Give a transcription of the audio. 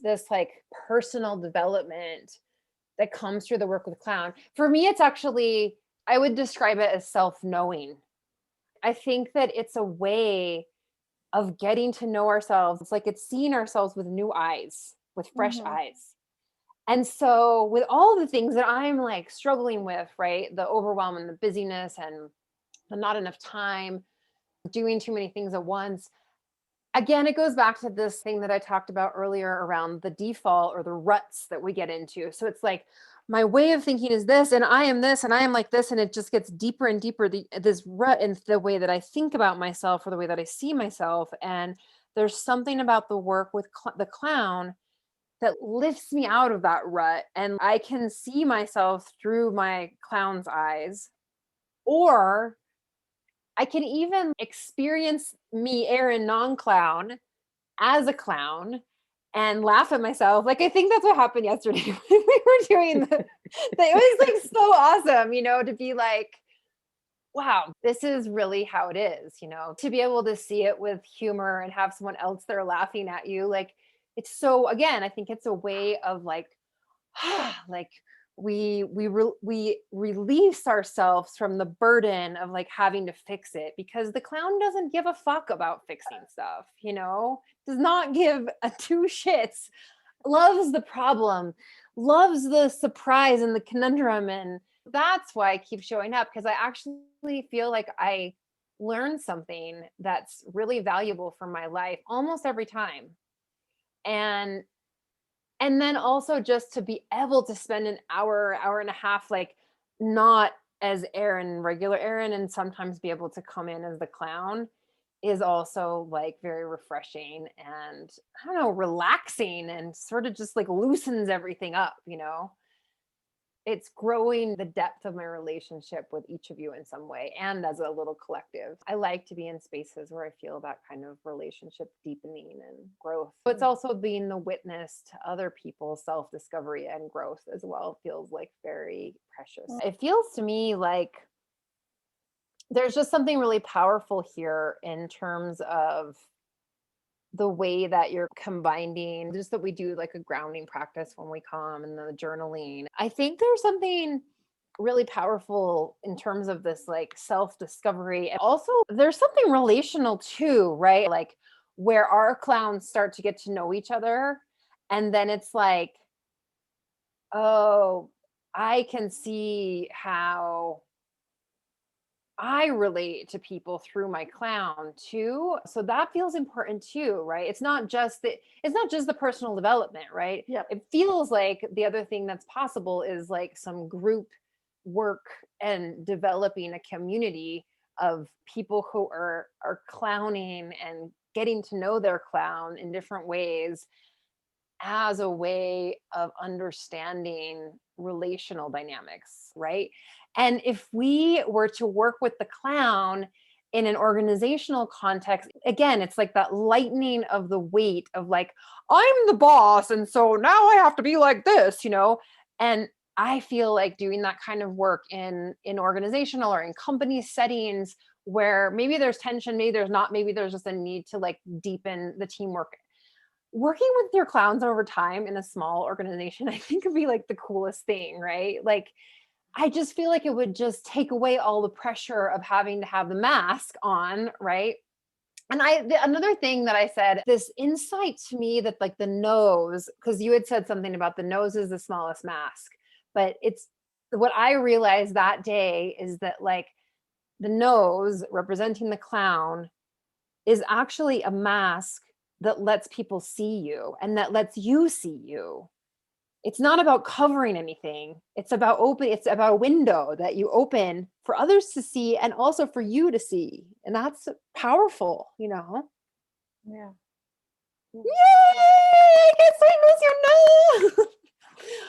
this like personal development that comes through the work with clown. For me, it's actually, I would describe it as self-knowing. I think that it's a way of getting to know ourselves. It's like it's seeing ourselves with new eyes, with fresh Mhm. eyes. And so with all the things that I'm like struggling with, right? The overwhelm and the busyness and the not enough time, doing too many things at once. Again, it goes back to this thing that I talked about earlier around the default or the ruts that we get into. So it's like my way of thinking is this, and I am this, and I am like this, and it just gets deeper and deeper. This rut in the way that I think about myself or the way that I see myself. And there's something about the work with the clown that lifts me out of that rut, and I can see myself through my clown's eyes, or I can even experience me, Aerin, non-clown, as a clown and laugh at myself. Like, I think that's what happened yesterday when we were doing it was like so awesome, to be like, wow, this is really how it is, to be able to see it with humor and have someone else there laughing at you. Like, it's so, again, I think it's a way of like, like we release ourselves from the burden of like having to fix it, because the clown doesn't give a fuck about fixing stuff, does not give a two shits, loves the problem, loves the surprise and the conundrum. And that's why I keep showing up, because I actually feel like I learn something that's really valuable for my life almost every time. And then also just to be able to spend an hour, hour and a half, like not as Aerin, regular Aerin, and sometimes be able to come in as the clown is also like very refreshing and, I don't know, relaxing, and sort of just like loosens everything up. It's growing the depth of my relationship with each of you in some way and as a little collective. I like to be in spaces where I feel that kind of relationship deepening and growth. But it's also being the witness to other people's self discovery and growth as well. Feels like very precious. It feels to me like there's just something really powerful here in terms of the way that you're combining, just that we do like a grounding practice when we come, and the journaling. I think there's something really powerful in terms of this like self discovery. And also, there's something relational too, right? Like where our clowns start to get to know each other. And then it's like, oh, I can see how I relate to people through my clown too. So that feels important too, right? It's not just the personal development, right? Yep. It feels like the other thing that's possible is like some group work and developing a community of people who are clowning and getting to know their clown in different ways as a way of understanding relational dynamics, right? And if we were to work with the clown in an organizational context, again, it's like that lightening of the weight of like, I'm the boss. And so now I have to be like this. And I feel like doing that kind of work in organizational or in company settings where maybe there's tension, maybe there's not, maybe there's just a need to like deepen the teamwork. Working with your clowns over time in a small organization, I think would be like the coolest thing, right? Like, I just feel like it would just take away all the pressure of having to have the mask on, right? And another thing that I said, this insight to me that like the nose, because you had said something about the nose is the smallest mask, but it's what I realized that day is that like the nose representing the clown is actually a mask that lets people see you and that lets you see you. It's not about covering anything. It's about a window that you open for others to see and also for you to see. And that's powerful. Yeah. Yay! I guess I miss your nose.